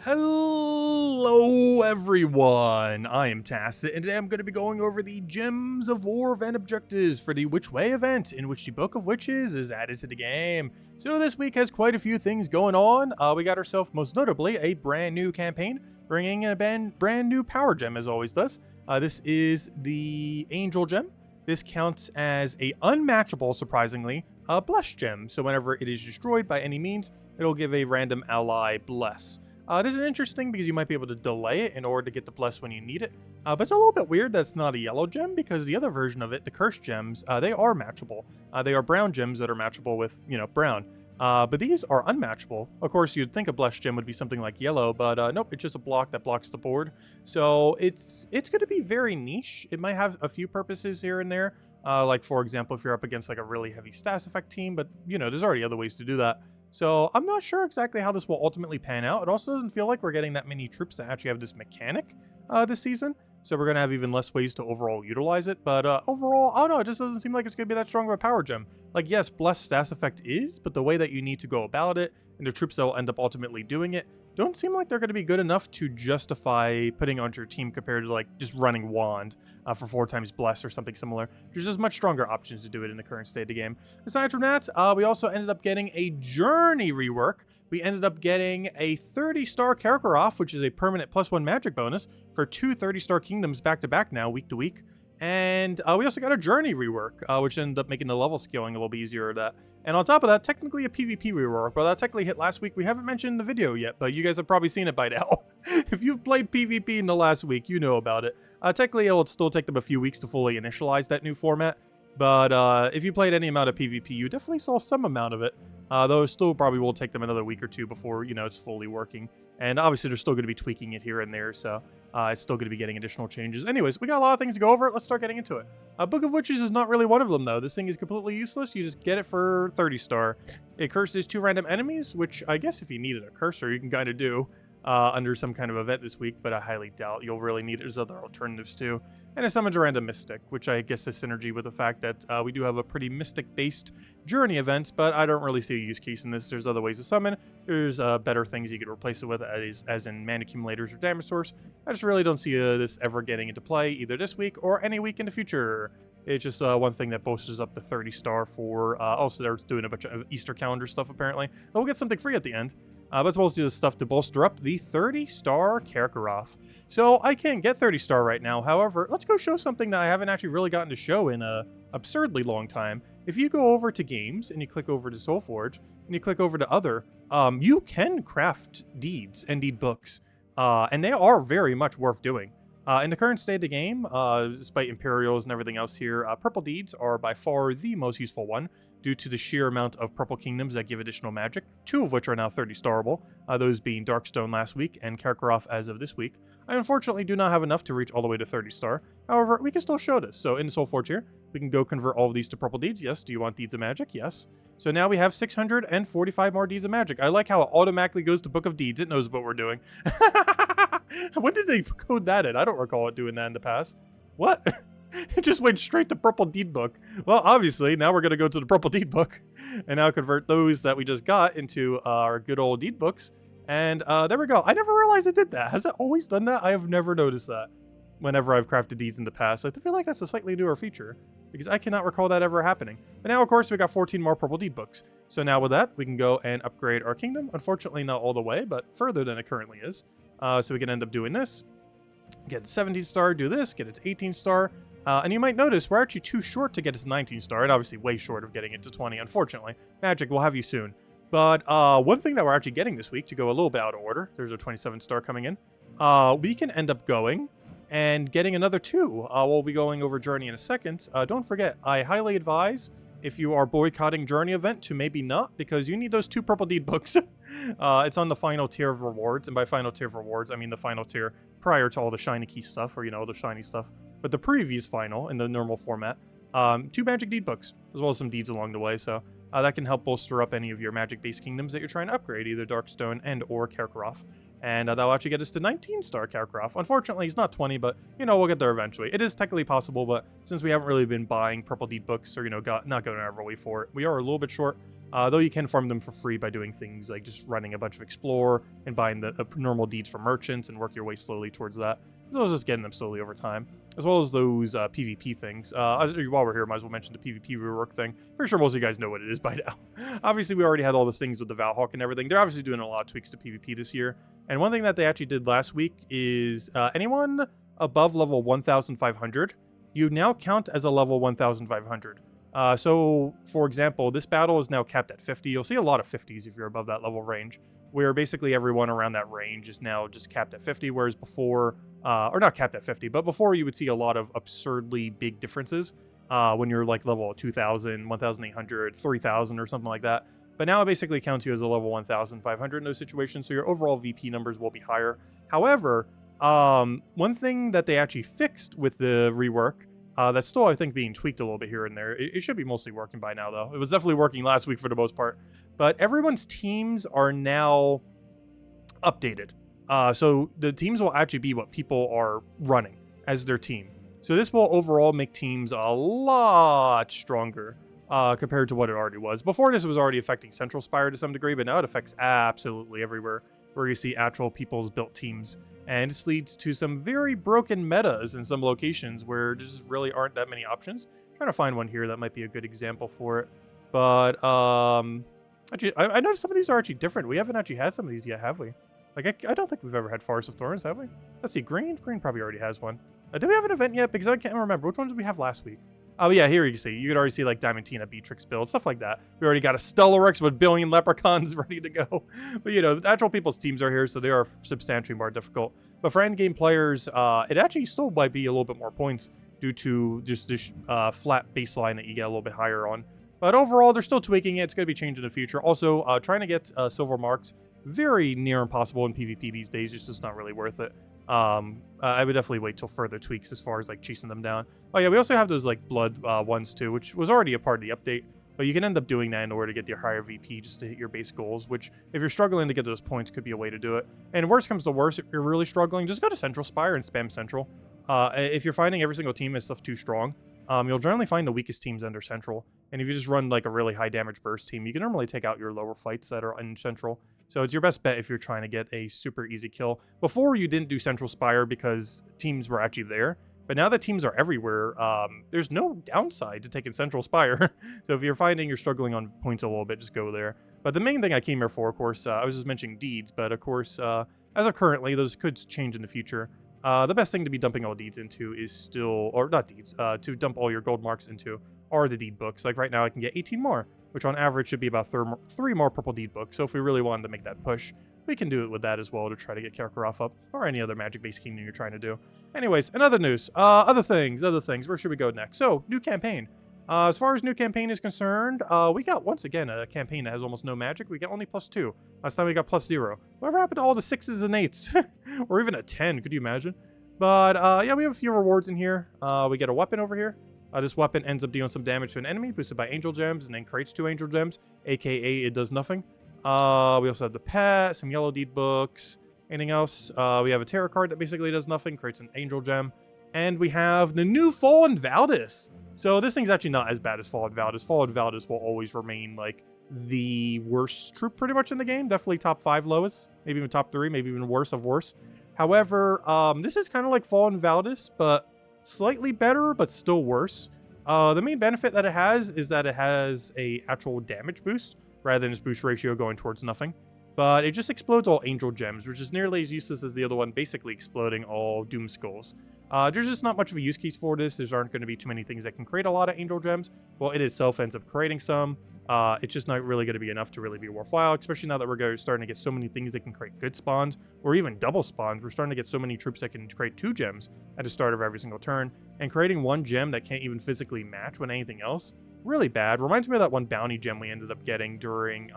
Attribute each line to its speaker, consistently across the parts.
Speaker 1: Hello everyone, I am Tacit, and today I'm going to be going over the Gems of War event objectives for the Which Way event, in which the Book of Witches is added to the game. So this week has quite a few things going on. We got ourselves, most notably, a brand new campaign, bringing in a brand new power gem, as always does. This is the Angel Gem. This counts as a unmatchable, surprisingly, Bless Gem. So whenever it is destroyed by any means, it'll give a random ally Bless. This is interesting because you might be able to delay it in order to get the bless when you need it. But it's a little bit weird that's not a yellow gem because the other version of it, the cursed gems, they are matchable. They are brown gems that are matchable with, brown. But these are unmatchable. Of course, you'd think a bless gem would be something like yellow, but nope, it's just a block that blocks the board. So it's going to be very niche. It might have a few purposes here and there. Like, for example, if you're up against like a really heavy status effect team, but, there's already other ways to do that. So I'm not sure exactly how this will ultimately pan out. It also doesn't feel like we're getting that many troops that actually have this mechanic this season. So we're going to have even less ways to overall utilize it. But overall, I don't know, it just doesn't seem like it's going to be that strong of a power gem. Like, yes, Bless Status Effect is, but the way that you need to go about it and the troops that will end up ultimately doing it don't seem like they're going to be good enough to justify putting onto your team compared to like just running Wand for 4 times Bless or something similar. There's just much stronger options to do it in the current state of the game. Aside from that, we also ended up getting a Journey rework. We ended up getting a 30-star Karakoth, which is a permanent +1 magic bonus for 2 30-star kingdoms back-to-back now, week to week. And we also got a Journey rework, which ended up making the level scaling a little bit easier. And on top of that, technically a PvP rework. Well, that technically hit last week. We haven't mentioned in the video yet, but you guys have probably seen it by now. If you've played PvP in the last week, you know about it. Technically, it'll still take them a few weeks to fully initialize that new format. But if you played any amount of PvP, you definitely saw some amount of it. Though it still probably will take them another week or two before, it's fully working. And obviously, they're still going to be tweaking it here and there, so it's still going to be getting additional changes. Anyways, we got a lot of things to go over. Let's start getting into it. Book of Witches is not really one of them, though. This thing is completely useless. You just get it for 30-star. It curses 2 random enemies, which I guess if you needed a cursor, you can kind of do under some kind of event this week, but I highly doubt you'll really need it. There's other alternatives, too. And it summons a random Mystic, which I guess is synergy with the fact that we do have a pretty Mystic-based Journey event, but I don't really see a use case in this. There's other ways to summon. There's better things you could replace it with, as in mana accumulators or damage source. I just really don't see this ever getting into play either this week or any week in the future. It's just one thing that bolsters up the 30-star for... also, they're doing a bunch of Easter calendar stuff, apparently. We'll get something free at the end. But it's mostly just stuff to bolster up the 30-star Karakoth. So I can't get 30-star right now. However, let's go show something that I haven't actually really gotten to show in a absurdly long time. If you go over to Games, and you click over to Soulforge, and you click over to Other, you can craft deeds and deed books. And they are very much worth doing. In the current state of the game, despite Imperials and everything else here, purple deeds are by far the most useful one, due to the sheer amount of purple kingdoms that give additional magic, 2 of which are now 30-starable, those being Darkstone last week and Karakoth as of this week. I unfortunately do not have enough to reach all the way to 30-star. However, we can still show this. So in the Soulforge here, we can go convert all of these to purple deeds. Yes. Do you want deeds of magic? Yes. So now we have 645 more deeds of magic. I like how it automatically goes to Book of Deeds. It knows what we're doing. When did they code that in? I don't recall it doing that in the past. What? It just went straight to Purple Deed Book. Well, obviously, now we're going to go to the Purple Deed Book and now convert those that we just got into our good old deed books. And there we go. I never realized it did that. Has it always done that? I have never noticed that whenever I've crafted deeds in the past. I feel like that's a slightly newer feature because I cannot recall that ever happening. But now, of course, we got 14 more Purple Deed Books. So now with that, we can go and upgrade our kingdom. Unfortunately, not all the way, but further than it currently is. So we can end up doing this. Get 17-star, do this, get its 18-star. And you might notice we're actually too short to get its 19-star, and obviously way short of getting it to 20, unfortunately. Magic, we'll have you soon. But one thing that we're actually getting this week, to go a little bit out of order, there's a 27-star coming in, we can end up going and getting another 2. We'll be going over Journey in a second. Don't forget, I highly advise, if you are boycotting Journey event, to maybe not, because you need those 2 Purple Deed books. It's on the final tier of rewards, and by final tier of rewards, I mean the final tier prior to all the shiny key stuff, or, the shiny stuff. But the previous final, in the normal format, 2 magic deed books, as well as some deeds along the way, so That can help bolster up any of your magic-based kingdoms that you're trying to upgrade, either Darkstone and or Karakoth. And that'll actually get us to 19-star Karakoth. Unfortunately, he's not 20, but, we'll get there eventually. It is technically possible, but since we haven't really been buying purple deed books or, not going our way for it, we are a little bit short. Though you can farm them for free by doing things like just running a bunch of Explore and buying the normal deeds from merchants and work your way slowly towards that. As well as just getting them slowly over time. As well as those PvP things. While we're here, might as well mention the PvP rework thing. Pretty sure most of you guys know what it is by now. Obviously, we already had all those things with the Valhawk and everything. They're obviously doing a lot of tweaks to PvP this year. And one thing that they actually did last week is anyone above level 1,500, you now count as a level 1,500. So, for example, this battle is now capped at 50. You'll see a lot of 50s if you're above that level range, where basically everyone around that range is now just capped at 50, whereas before, or not capped at 50, but before you would see a lot of absurdly big differences when you're like level 2,000, 1,800, 3,000 or something like that. But now it basically counts you as a level 1,500 in those situations, so your overall VP numbers will be higher. However, one thing that they actually fixed with the rework, that's still, I think, being tweaked a little bit here and there. It should be mostly working by now, though. It was definitely working last week for the most part. But everyone's teams are now updated. So the teams will actually be what people are running as their team. So this will overall make teams a lot stronger compared to what it already was. Before this, it was already affecting Central Spire to some degree, but now it affects absolutely everywhere where you see actual people's built teams. And this leads to some very broken metas in some locations where there just really aren't that many options. I'm trying to find one here that might be a good example for it. But actually, I noticed some of these are actually different. We haven't actually had some of these yet, have we? Like, I don't think we've ever had Forest of Thorns, have we? Let's see, Green probably already has one. Did we have an event yet? Because I can't remember. Which ones did we have last week? Oh, yeah, here you can see. You could already see, like, Diamantina, Beatrix build, stuff like that. We already got a Stellarex with a billion leprechauns ready to go. But, the actual people's teams are here, so they are substantially more difficult. But for endgame players, it actually still might be a little bit more points due to just this flat baseline that you get a little bit higher on. But overall, they're still tweaking it. It's going to be changed in the future. Also, trying to get silver marks, very near impossible in PvP these days. It's just not really worth it. I would definitely wait till further tweaks as far as like chasing them down. Oh yeah, we also have those like blood ones too, which was already a part of the update, but you can end up doing that in order to get your higher VP just to hit your base goals, which if you're struggling to get those points could be a way to do it. And worst comes to worst, if you're really struggling, just go to Central Spire and spam Central. If you're finding every single team is stuff too strong, you'll generally find the weakest teams under Central. And if you just run like a really high damage burst team, you can normally take out your lower fights that are in Central. So it's your best bet if you're trying to get a super easy kill. Before, you didn't do Central Spire because teams were actually there. But now that teams are everywhere, there's no downside to taking Central Spire. So if you're finding you're struggling on points a little bit, just go there. But the main thing I came here for, of course, I was just mentioning deeds. But of course, as of currently, those could change in the future. The best thing to be dumping all deeds into is still, or not deeds, to dump all your gold marks into are the deed books. Like right now I can get 18 more, which on average should be about 3 more purple deed books. So if we really wanted to make that push, we can do it with that as well to try to get Karakoth up, or any other magic-based kingdom you're trying to do. Anyways, another news, other things, where should we go next? So, new campaign. As far as new campaign is concerned, we got, once again, a campaign that has almost no magic. We get only +2. Last time we got +0. Whatever happened to all the 6s and 8s? Or even a 10, could you imagine? But, yeah, we have a few rewards in here. We get a weapon over here. This weapon ends up dealing some damage to an enemy, boosted by angel gems, and then creates 2 angel gems, aka it does nothing. We also have the pet, some yellow deed books. Anything else? We have a tarot card that basically does nothing, creates an angel gem. And we have the new Fallen Valdis. So this thing's actually not as bad as Fallen Valdis. Fallen Valdis will always remain, like, the worst troop pretty much in the game. Definitely top 5 lowest, maybe even top 3, maybe even worse of worse. However, this is kind of like Fallen Valdis, but slightly better, but still worse. The main benefit that it has is that it has a actual damage boost, rather than its boost ratio going towards nothing. But it just explodes all angel gems, which is nearly as useless as the other one, basically exploding all doom skulls. There's just not much of a use case for this. There aren't going to be too many things that can create a lot of angel gems. Well, it itself ends up creating some. It's just not really going to be enough to really be worthwhile, especially now that we're starting to get so many things that can create good spawns, or even double spawns. We're starting to get so many troops that can create 2 gems at the start of every single turn, and creating 1 gem that can't even physically match with anything else, really bad. Reminds me of that one bounty gem we ended up getting during,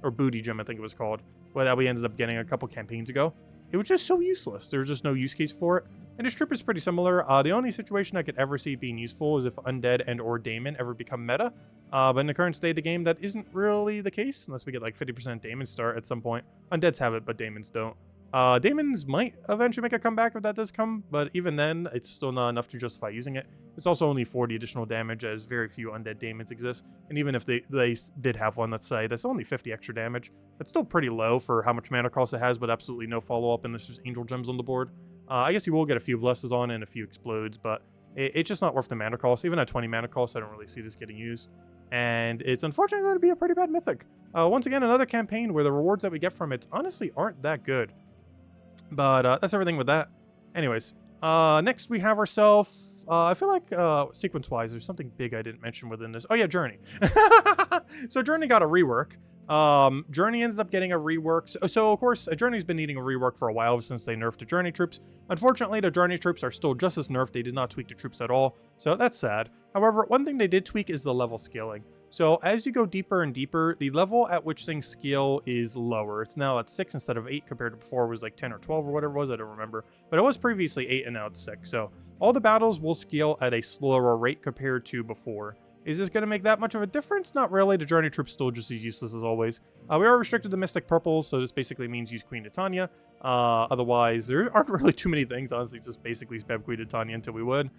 Speaker 1: or booty gem I think it was called, that we ended up getting a couple campaigns ago. It was just so useless. There's just no use case for it. And his troop is pretty similar. The only situation I could ever see being useful is if Undead and or Daemon ever become meta. But in the current state of the game, that isn't really the case, unless we get like 50% Daemon start at some point. Undeads have it, but Daemons don't. Daemons might eventually make a comeback if that does come, but even then, it's still not enough to justify using it. It's also only 40 additional damage, as very few Undead Daemons exist. And even if they did have one, let's say, that's only 50 extra damage. That's still pretty low for how much mana cost it has, but absolutely no follow-up unless there's Angel Gems on the board. I guess you will get a few Blesses on and a few Explodes, but it's just not worth the mana cost. Even at 20 mana cost, I don't really see this getting used. And it's unfortunately going to be a pretty bad Mythic. Once again, another campaign where the rewards that we get from it honestly aren't that good. But that's everything with that. Anyways, next we have ourselves, I feel like sequence-wise, there's something big I didn't mention within this. Oh yeah, Journey. So Journey got a rework. Journey ended up getting a rework. So of course, Journey's been needing a rework for a while since they nerfed the Journey troops. Unfortunately, the Journey troops are still just as nerfed. They did not tweak the troops at all. So that's sad. However, one thing they did tweak is the level scaling. So as you go deeper and deeper, the level at which things scale is lower. It's now at 6 instead of 8 compared to before it was like 10 or 12 or whatever it was. I don't remember. But it was previously 8 and now it's 6. So all the battles will scale at a slower rate compared to before. Is this going to make that much of a difference? Not really. The Journey troop's still just as useless as always. We are restricted to Mystic Purples, so this basically means use Queen Titania. Otherwise, there aren't really too many things. Honestly, just basically spam Queen Titania until we would.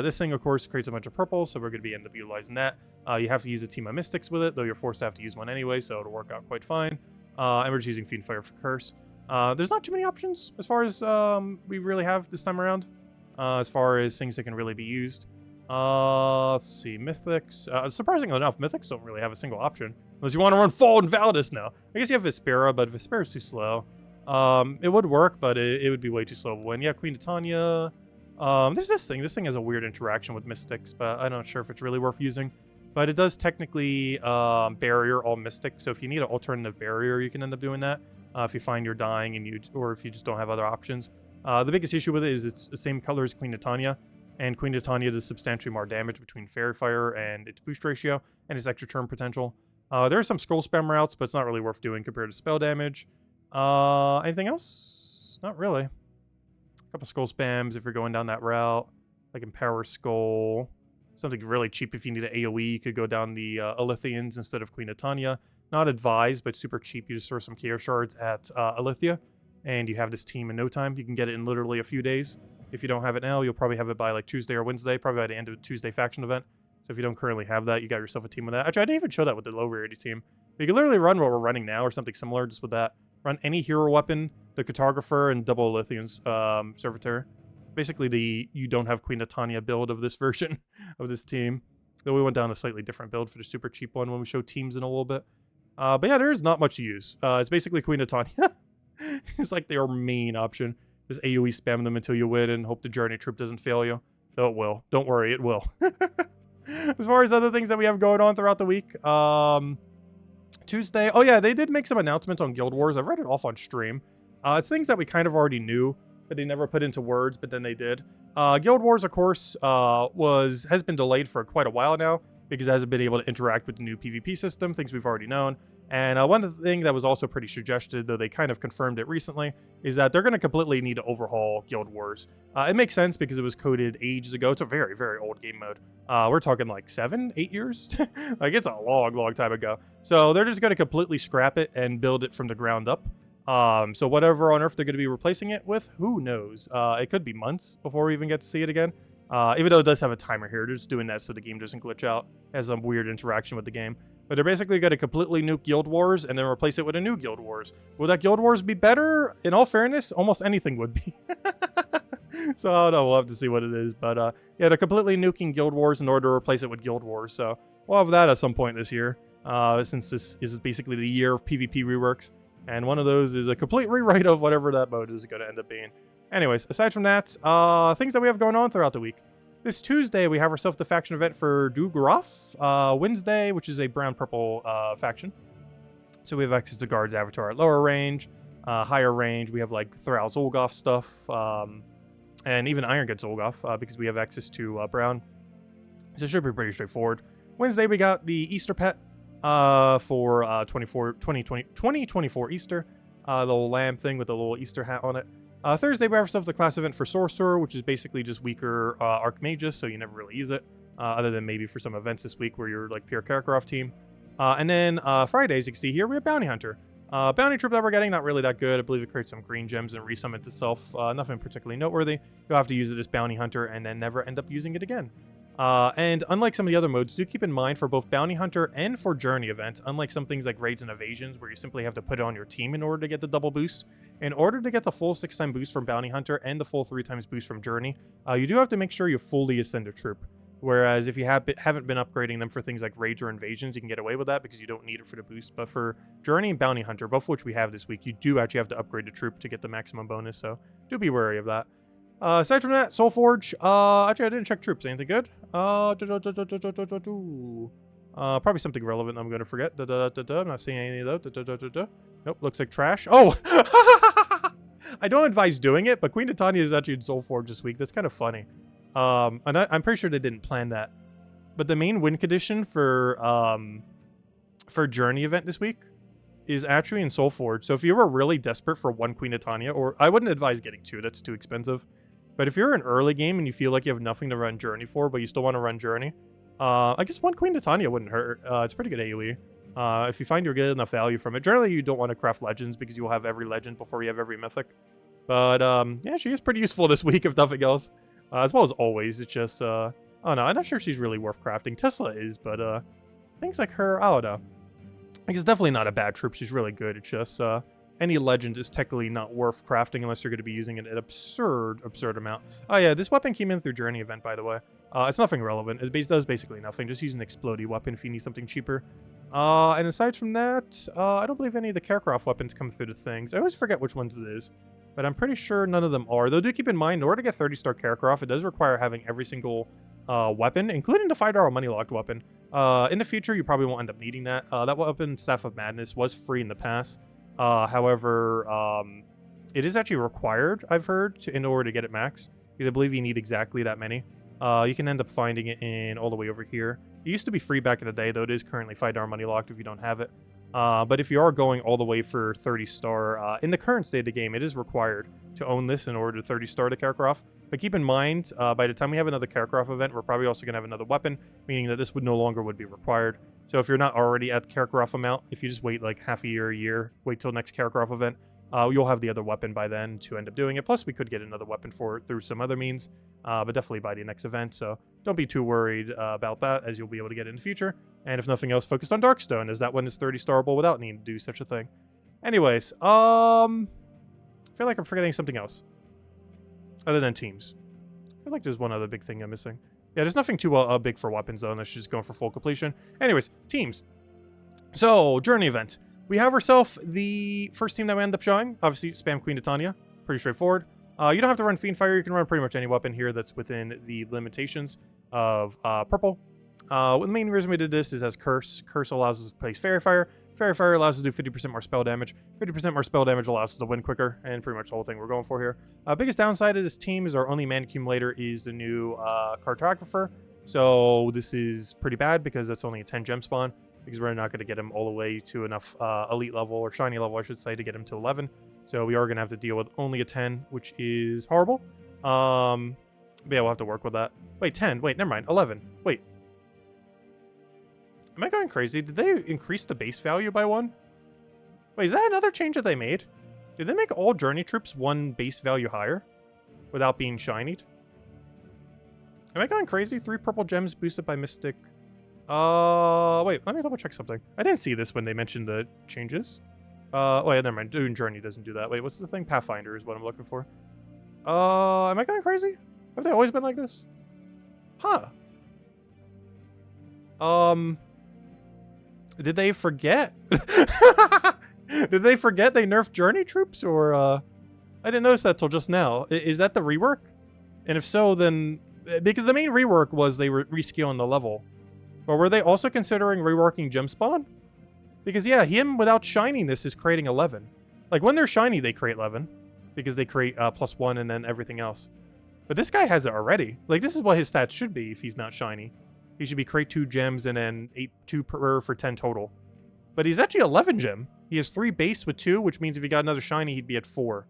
Speaker 1: This thing, of course, creates a bunch of purple, so we're going to end up utilizing that. You have to use a team of Mystics with it, though you're forced to have to use one anyway, so it'll work out quite fine. And we're just using Fiend Fire for Curse. There's not too many options as far as we really have this time around, as far as things that can really be used. Let's see, Mythics. Surprisingly enough, Mythics don't really have a single option. Unless you want to run Fall and Validus now. I guess you have Vespera, but Vespera's too slow. It would work, but it would be way too slow to win. Yeah, Queen Titania. There's this thing. This thing has a weird interaction with Mystics, but I'm not sure if it's really worth using. But it does technically barrier all Mystics, so if you need an alternative barrier, you can end up doing that. If you find you're dying or if you just don't have other options. The biggest issue with it is it's the same color as Queen Titania. And Queen Titania does substantially more damage between Fairy Fire and its boost ratio and its extra turn potential. There are some scroll spam routes, but it's not really worth doing compared to spell damage. Anything else? Not really. A couple scroll spams if you're going down that route, like Empower Skull. Something really cheap if you need an AoE, you could go down the Alithians instead of Queen Titania. Not advised, but super cheap. You just throw some Chaos Shards at Alithia, and you have this team in no time. You can get it in literally a few days. If you don't have it now, you'll probably have it by like Tuesday or Wednesday, probably by the end of the Tuesday faction event. So if you don't currently have that, you got yourself a team with that. Actually, I didn't even show that with the low rarity team. But you can literally run what we're running now or something similar just with that. Run any hero weapon, the Cartographer, and double Lithium's Servitor. Basically, you don't have Queen Titania build of this version of this team. Though we went down a slightly different build for the super cheap one when we show teams in a little bit. But yeah, there is not much to use. It's basically Queen Titania. It's like their main option. Just AoE spam them until you win and hope the Journey troop doesn't fail you. Though it will. Don't worry, it will. As far as other things that we have going on throughout the week. Tuesday. Oh yeah, they did make some announcements on Guild Wars. I've read it off on stream. It's things that we kind of already knew, but they never put into words, but then they did. Guild Wars, of course, has been delayed for quite a while now because it hasn't been able to interact with the new PvP system, things we've already known. And one thing that was also pretty suggested, though they kind of confirmed it recently, is that they're going to completely need to overhaul Guild Wars. It makes sense because it was coded ages ago. It's a very, very old game mode. We're talking like 7, 8 years. Like it's a long, long time ago. So they're just going to completely scrap it and build it from the ground up. So whatever on earth they're going to be replacing it with, who knows? It could be months before we even get to see it again. Even though it does have a timer here, they're just doing that so the game doesn't glitch out. It has some weird interaction with the game. But they're basically going to completely nuke Guild Wars and then replace it with a new Guild Wars. Will that Guild Wars be better? In all fairness, almost anything would be. So I don't know, we'll have to see what it is. But yeah, they're completely nuking Guild Wars in order to replace it with Guild Wars. So we'll have that at some point this year. Since this is basically the year of PvP reworks. And one of those is a complete rewrite of whatever that mode is going to end up being. Anyways, aside from that, things that we have going on throughout the week. This Tuesday, we have ourselves the faction event for Dugroff. Wednesday, which is a brown-purple faction. So we have access to Guard's Avatar at lower range, higher range. We have like Thrall Zolgoth stuff, and even Iron Gut Zolgoth because we have access to brown. So it should be pretty straightforward. Wednesday, we got the Easter pet for 2024 Easter. The little lamb thing with the little Easter hat on it. Thursday, we have ourselves the class event for Sorcerer, which is basically just weaker Archmagus, so you never really use it, other than maybe for some events this week where you're like pure Karakoth team. And then Fridays, you can see here, we have Bounty Hunter. Bounty troop that we're getting, not really that good. I believe it creates some green gems and resummons itself. Nothing particularly noteworthy. You'll have to use it as Bounty Hunter and then never end up using it again. And unlike some of the other modes, do keep in mind for both Bounty Hunter and for Journey events, unlike some things like Raids and Evasions where you simply have to put it on your team in order to get the double boost, in order to get the full 6-time boost from Bounty Hunter and the full 3 times boost from Journey, you do have to make sure you fully ascend a troop. Whereas if you haven't been upgrading them for things like Raids or Invasions, you can get away with that because you don't need it for the boost. But for Journey and Bounty Hunter, both of which we have this week, you do actually have to upgrade the troop to get the maximum bonus, so do be wary of that. Aside from that, Soulforge, actually I didn't check troops. Anything good? Probably something relevant I'm going to forget. I'm not seeing any of those. Nope, looks like trash. Oh! I don't advise doing it, but Queen Titania is actually in Soulforge this week. That's kind of funny. And I'm pretty sure they didn't plan that. But the main win condition for Journey event this week is actually in Soulforge. So if you were really desperate for 1 Queen Titania, or I wouldn't advise getting 2, that's too expensive. But if you're an early game and you feel like you have nothing to run Journey for, but you still want to run Journey, I guess 1 Queen Titania wouldn't hurt. It's pretty good AoE. If you find you're getting enough value from it. Generally, you don't want to craft legends because you'll have every legend before you have every mythic. But yeah, she is pretty useful this week, if nothing else. As well as always, it's just, oh no, I'm not sure she's really worth crafting. Tesla is, but things like her, I don't know. Like, it's definitely not a bad troop. She's really good. It's just, any legend is technically not worth crafting unless you're going to be using it an absurd amount. Oh yeah, this weapon came in through Journey event, by the way. It's nothing relevant. It does basically nothing. Just use an explodey weapon if you need something cheaper. And aside from that, I don't believe any of the Karakoth weapons come through the things. I always forget which ones it is, but I'm pretty sure none of them are. Though do keep in mind, in order to get 30-star Karakoth, it does require having every single weapon, including the $5 money locked weapon. In the future, you probably won't end up needing that. That weapon, Staff of Madness, was free in the past. However, it is actually required, I've heard, in order to get it max, because I believe you need exactly that many. You can end up finding it in all the way over here. It used to be free back in the day, though it is currently $5 money locked if you don't have it. But if you are going all the way for 30-star, in the current state of the game, it is required to own this in order to 30-star the Karakoth. But keep in mind, by the time we have another Karakoth event, we're probably also going to have another weapon, meaning that this would no longer be required. So if you're not already at the Karakoth amount, if you just wait like half a year, wait till next Karakoth event, you'll have the other weapon by then to end up doing it. Plus, we could get another weapon for it through some other means, but definitely by the next event. So don't be too worried about that, as you'll be able to get it in the future. And if nothing else, focus on Darkstone, as that one is 30-starable without needing to do such a thing. Anyways, I feel like I'm forgetting something else other than teams. I feel like there's one other big thing I'm missing. Yeah, there's nothing too big for weapons, though, unless you're just going for full completion. Anyways, teams. So, Journey event. We have ourselves the first team that we end up showing. Obviously, spam Queen Titania. Pretty straightforward. You don't have to run Fiendfire. You can run pretty much any weapon here that's within the limitations of purple. The main reason we did this is as Curse. Curse allows us to place Fairy Fire. Fairy Fire allows us to do 50% more spell damage. 50% more spell damage allows us to win quicker, and pretty much the whole thing we're going for here. Biggest downside of this team is our only mana accumulator is the new Cartographer. So this is pretty bad because that's only a 10 gem spawn, because we're not going to get him all the way to enough elite level, or shiny level, I should say, to get him to 11. So we are going to have to deal with only a 10, which is horrible. But yeah, we'll have to work with that. Wait, 10. Wait, never mind. 11. Wait. Am I going crazy? Did they increase the base value by 1? Wait, is that another change that they made? Did they make all Journey troops 1 base value higher without being shinied? Am I going crazy? 3 purple gems boosted by Mystic. Wait, let me double check something. I didn't see this when they mentioned the changes. Wait, never mind. Doing Journey doesn't do that. Wait, what's the thing? Pathfinder is what I'm looking for. Am I going crazy? Have they always been like this? Huh. Did they forget? Did they forget they nerfed Journey troops, or, I didn't notice that till just now. Is that the rework? And if so, then, because the main rework was they were rescaling the level. Or were they also considering reworking gem spawn? Because yeah, him without shining this is creating 11. Like when they're shiny, they create 11. Because they create +1 and then everything else. But this guy has it already. Like this is what his stats should be if he's not shiny. He should be create 2 gems and then 2 per for 10 total. But he's actually 11 gem. He has 3 base with 2, which means if he got another shiny, he'd be at 4.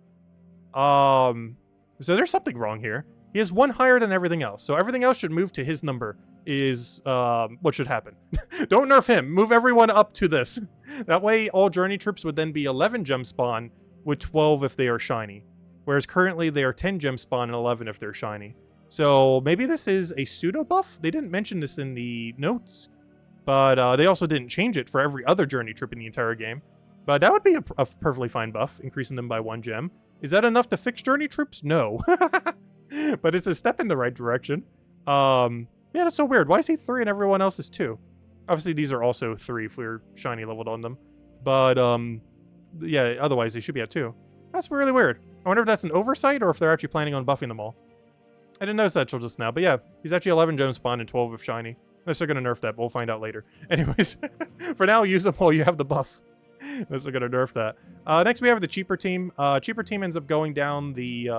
Speaker 1: So there's something wrong here. He has one higher than everything else. So everything else should move to his number is what should happen. Don't nerf him. Move everyone up to this. That way all journey troops would then be 11 gem spawn with 12 if they are shiny. Whereas currently they are 10 gem spawn and 11 if they're shiny. So maybe this is a pseudo buff. They didn't mention this in the notes, but they also didn't change it for every other journey trip in the entire game. But that would be a perfectly fine buff, increasing them by 1 gem. Is that enough to fix journey troops? No. But it's a step in the right direction. Yeah, that's so weird. Why is he 3 and everyone else is 2? Obviously, these are also 3 if we're shiny leveled on them. But, yeah, otherwise they should be at 2. That's really weird. I wonder if that's an oversight or if they're actually planning on buffing them all. I didn't notice that till just now, but yeah, he's actually 11 gem spawn and 12 of shiny. Unless they're going to nerf that, but we'll find out later. Anyways, for now, use them while you have the buff. Unless they're going to nerf that. Next, we have the cheaper team. Cheaper team ends up going down the...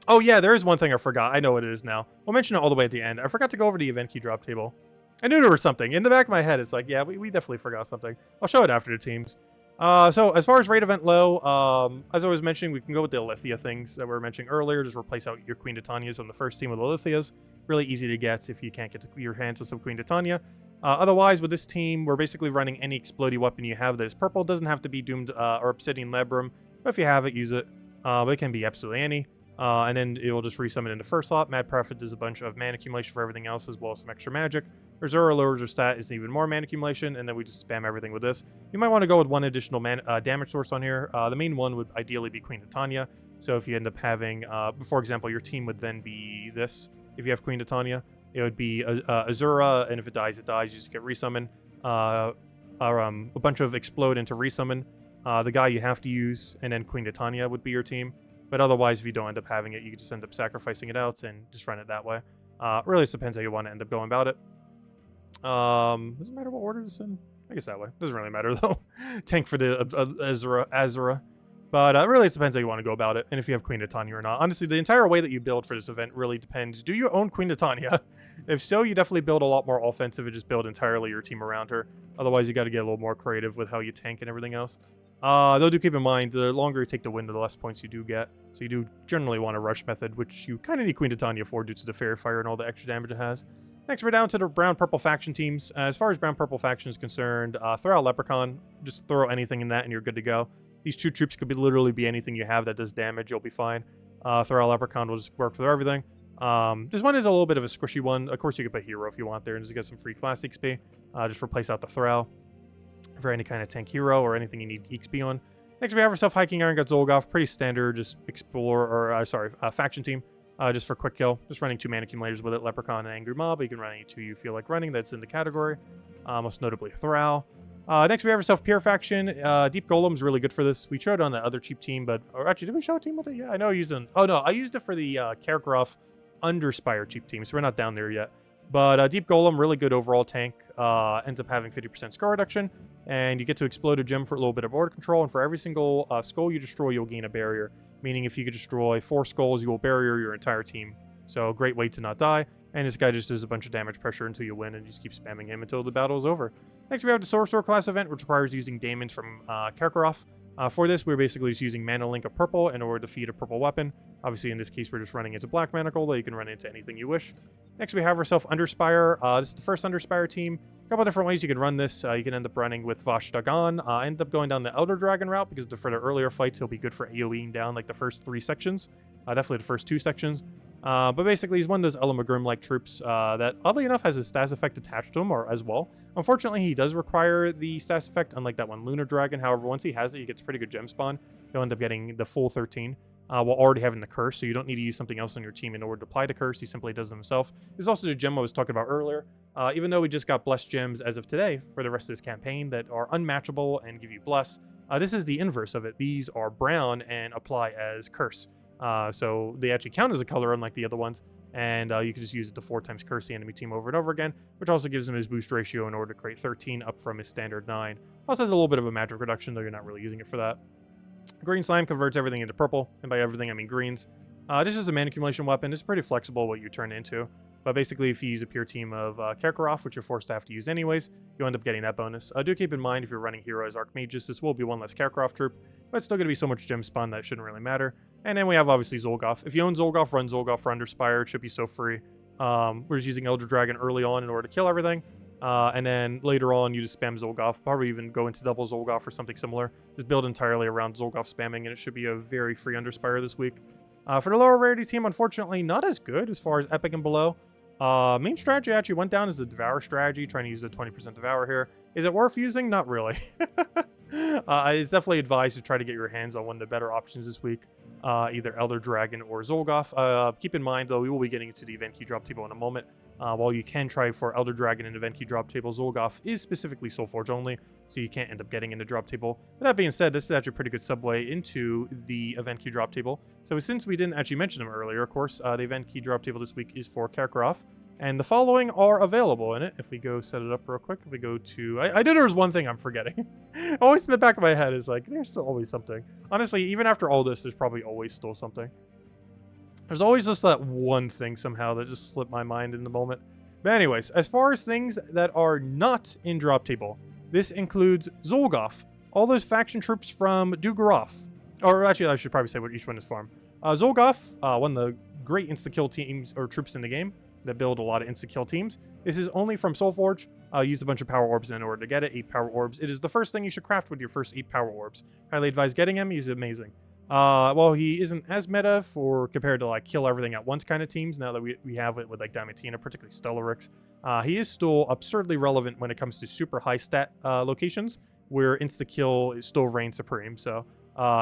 Speaker 1: Oh, yeah, there is one thing I forgot. I know what it is now. We'll mention it all the way at the end. I forgot to go over the event key drop table. I knew there was something. In the back of my head, it's like, yeah, we definitely forgot something. I'll show it after the teams. So as far as rate event low, as I was mentioning, we can go with the Alithia things that we were mentioning earlier. Just replace out your Queen Titanias on the first team with Alithias. Really easy to get if you can't get your hands on some Queen Titania. Otherwise, with this team, we're basically running any explodey weapon you have that is purple. It doesn't have to be Doomed or Obsidian Labrum, but if you have it, use it. But it can be absolutely any. And then it will just resummon into first slot. Mad Prophet does a bunch of mana accumulation for everything else, as well as some extra magic. Reserva lowers your stat, is even more mana accumulation, and then we just spam everything with this. You might want to go with one additional damage source on here. The main one would ideally be Queen Titania. So if you end up having, for example, your team would then be this. If you have Queen Titania, it would be Azura, and if it dies, it dies. You just get resummon. A bunch of explode into resummon. The guy you have to use, and then Queen Titania would be your team. But otherwise, if you don't end up having it, you can just end up sacrificing it out and just run it that way. Really just depends how you want to end up going about it. Doesn't matter what order it's in. I guess that way. Doesn't really matter, though. Tank for the Azura. But it really just depends how you want to go about it, and if you have Queen Titania or not. Honestly, the entire way that you build for this event really depends. Do you own Queen Titania? If so, you definitely build a lot more offensive and just build entirely your team around her. Otherwise, you got to get a little more creative with how you tank and everything else. Though do keep in mind, the longer you take the win, the less points you do get. So you do generally want a rush method, which you kind of need Queen Titania for due to the Fairy Fire and all the extra damage it has. Next, we're down to the brown-purple faction teams. As far as brown-purple faction is concerned, throw out Leprechaun. Just throw anything in that and you're good to go. These 2 troops could literally be anything you have that does damage. You'll be fine. Throw out Leprechaun will just work for everything. This one is a little bit of a squishy one. Of course, you could put Hero if you want there and just get some free class XP. Just replace out the Thrall for any kind of tank hero or anything you need XP on. Next, we have ourselves Hiking Iron God Zolgoth. Pretty standard, just faction team. Just for quick kill. Just running 2 mana accumulators with it, Leprechaun and Angry Mob. You can run any 2 you feel like running that's in the category. Most notably Thrall. Next, we have ourselves Pure Faction. Deep Golem's really good for this. We showed it on the other cheap team, or actually, did we show a team with it? Yeah, I know I used it. Oh, no, I used it for the Karakoth Underspire cheap team, so we're not down there yet. But Deep Golem, really good overall tank. Ends up having 50% score reduction, and you get to explode a gem for a little bit of order control, and for every single skull you destroy, you'll gain a barrier. Meaning if you could destroy 4 skulls, you will barrier your entire team. So great way to not die. And this guy just does a bunch of damage pressure until you win, and you just keep spamming him until the battle is over. Next, we have the Sorcerer class event, which requires using Daemons from Karakoth. For this, we're basically just using Mana Link of Purple in order to feed a purple weapon. Obviously, in this case, we're just running into Black Manacle, though you can run into anything you wish. Next, we have ourselves Underspire. This is the first Underspire team. A couple different ways you can run this. You can end up running with Vash Dagon. End up going down the Elder Dragon route, because for the earlier fights, he'll be good for AoEing down like the first 3 sections. Definitely the first 2 sections. But basically, he's one of those Elamagrim-like troops that, oddly enough, has a status effect attached to him as well. Unfortunately, he does require the status effect, unlike that one Lunar Dragon. However, once he has it, he gets pretty good gem spawn. He'll end up getting the full 13 while already having the curse, so you don't need to use something else on your team in order to apply the curse. He simply does it himself. This is also the gem I was talking about earlier. Even though we just got Blessed gems as of today for the rest of this campaign that are unmatchable and give you Bless, this is the inverse of it. These are brown and apply as curse. So they actually count as a color unlike the other ones, and you can just use it to 4 times curse the enemy team over and over again, which also gives him his boost ratio in order to create 13 up from his standard 9. Also has a little bit of a magic reduction, though you're not really using it for that. Green Slime converts everything into purple, and by everything I mean greens. This is a mana accumulation weapon. It's pretty flexible what you turn it into. But basically, if you use a pure team of Karakoth, which you're forced to have to use anyways, you end up getting that bonus. Do keep in mind, if you're running heroes, Archmages, this will be one less Karakoth troop, but it's still going to be so much gem spawn that it shouldn't really matter. And then we have, obviously, Zolgoth. If you own Zolgoth, run Zolgoth for Underspire. It should be so free. We're just using Elder Dragon early on in order to kill everything. And then later on, you just spam Zolgoth. Probably even go into double Zolgoth or something similar. Just build entirely around Zolgoth spamming, and it should be a very free Underspire this week. For the lower rarity team, unfortunately, not as good as far as Epic and below. Main strategy actually went down as the Devour strategy, trying to use the 20% Devour here. Is it worth using? Not really. It's definitely advised to try to get your hands on one of the better options this week, either Elder Dragon or Zolgoth. Keep in mind, though, we will be getting into the event key drop table in a moment. While you can try for Elder Dragon and event key drop table, Zolgoth is specifically Soulforge only, so you can't end up getting in the drop table. But that being said, this is actually a pretty good subway into the event key drop table. So since we didn't actually mention them earlier, of course, the event key drop table this week is for Karakoth. And the following are available in it. If we go set it up real quick, if we go to... I know there's one thing I'm forgetting. Always in the back of my head is like, there's still always something. Honestly, even after all this, there's probably always still something. There's always just that one thing somehow that just slipped my mind in the moment. But anyways, as far as things that are not in drop table, this includes Zolgoth, all those faction troops from Dugaroth. Or actually, I should probably say what each one is from. Zolgoth, one of the great insta-kill teams or troops in the game that build a lot of insta-kill teams. This is only from Soulforge. Use a bunch of power orbs in order to get it. 8 power orbs. It is the first thing you should craft with your first 8 power orbs. Highly advise getting him. He's amazing. Well, he isn't as meta for compared to like kill everything at once kind of teams. Now that we have it with like Diamantina, particularly Stellarix, he is still absurdly relevant when it comes to super high stat locations where insta kill is still reigns supreme. So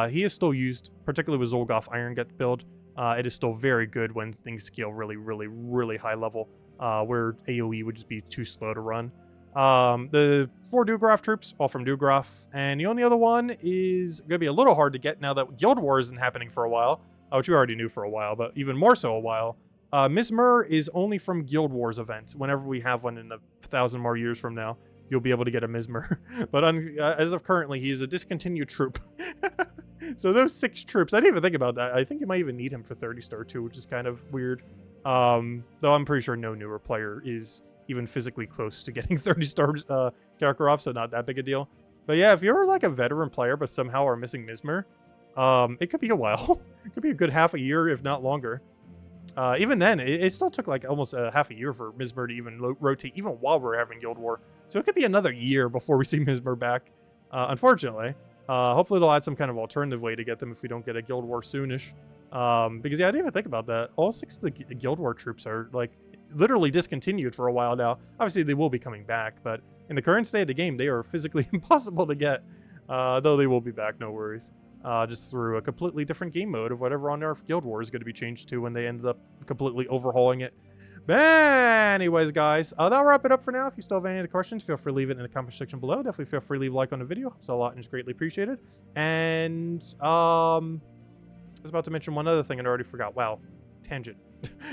Speaker 1: he is still used, particularly with Zolgoth Iron Gut build. It is still very good when things scale really high level, where AoE would just be too slow to run. The 4 Dugaroth troops, all from Dugaroth, and the only other one is going to be a little hard to get now that Guild Wars isn't happening for a while, which we already knew for a while, but even more so a while. Mizmer is only from Guild Wars events. Whenever we have one in 1,000 more years from now, you'll be able to get a Mizmer. But as of currently, he's a discontinued troop. So those 6 troops, I didn't even think about that. I think you might even need him for 30 star too, which is kind of weird. Though I'm pretty sure no newer player is even physically close to getting 30 stars Karakoth, so not that big a deal. But yeah, if you're like a veteran player but somehow are missing Mizmer, it could be a while. It could be a good half a year, if not longer. Even then, it still took like almost a half a year for Mizmer to even rotate, even while we're having Guild War. So it could be another year before we see Mizmer back, unfortunately. Hopefully they'll add some kind of alternative way to get them if we don't get a Guild War soonish. Because yeah, I didn't even think about that. All 6 of the Guild War troops are like literally discontinued for a while now. Obviously they will be coming back, but in the current state of the game, they are physically impossible to get. Though they will be back, no worries. Just through a completely different game mode of whatever on our Guild War is going to be changed to when they end up completely overhauling it. But anyways, guys, that'll wrap it up for now. If you still have any other questions, feel free to leave it in the comment section below. Definitely feel free to leave a like on the video. Helps a lot and is greatly appreciated. And I was about to mention one other thing and I already forgot. Wow, tangent.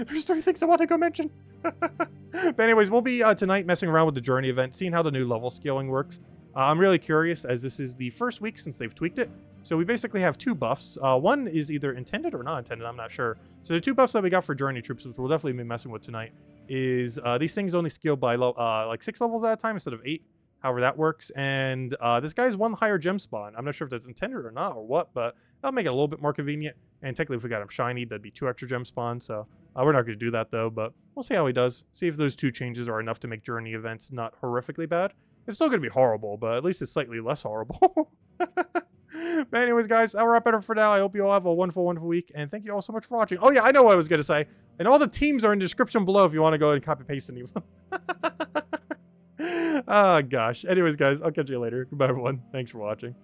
Speaker 1: There's 3 things I want to go mention. But anyways, we'll be tonight messing around with the Journey event, seeing how the new level scaling works. I'm really curious as this is the first week since they've tweaked it. So we basically have 2 buffs. One is either intended or not intended, I'm not sure. So the 2 buffs that we got for Journey troops, which we'll definitely be messing with tonight, is these things only scale by like 6 levels at a time instead of 8, however that works. And this guy's 1 higher gem spawn. I'm not sure if that's intended or not or what, but that'll make it a little bit more convenient. And technically if we got him shiny, that'd be 2 extra gem spawns. So we're not going to do that though, but we'll see how he does. See if those 2 changes are enough to make Journey events not horrifically bad. It's still going to be horrible, but at least it's slightly less horrible. But anyways, guys, I'll wrap it up for now. I hope you all have a wonderful week, and thank you all so much for watching. Oh yeah, I know what I was going to say. And all the teams are in the description below if you want to go and copy paste any of them. Oh gosh. Anyways, guys, I'll catch you later. Goodbye, everyone. Thanks for watching.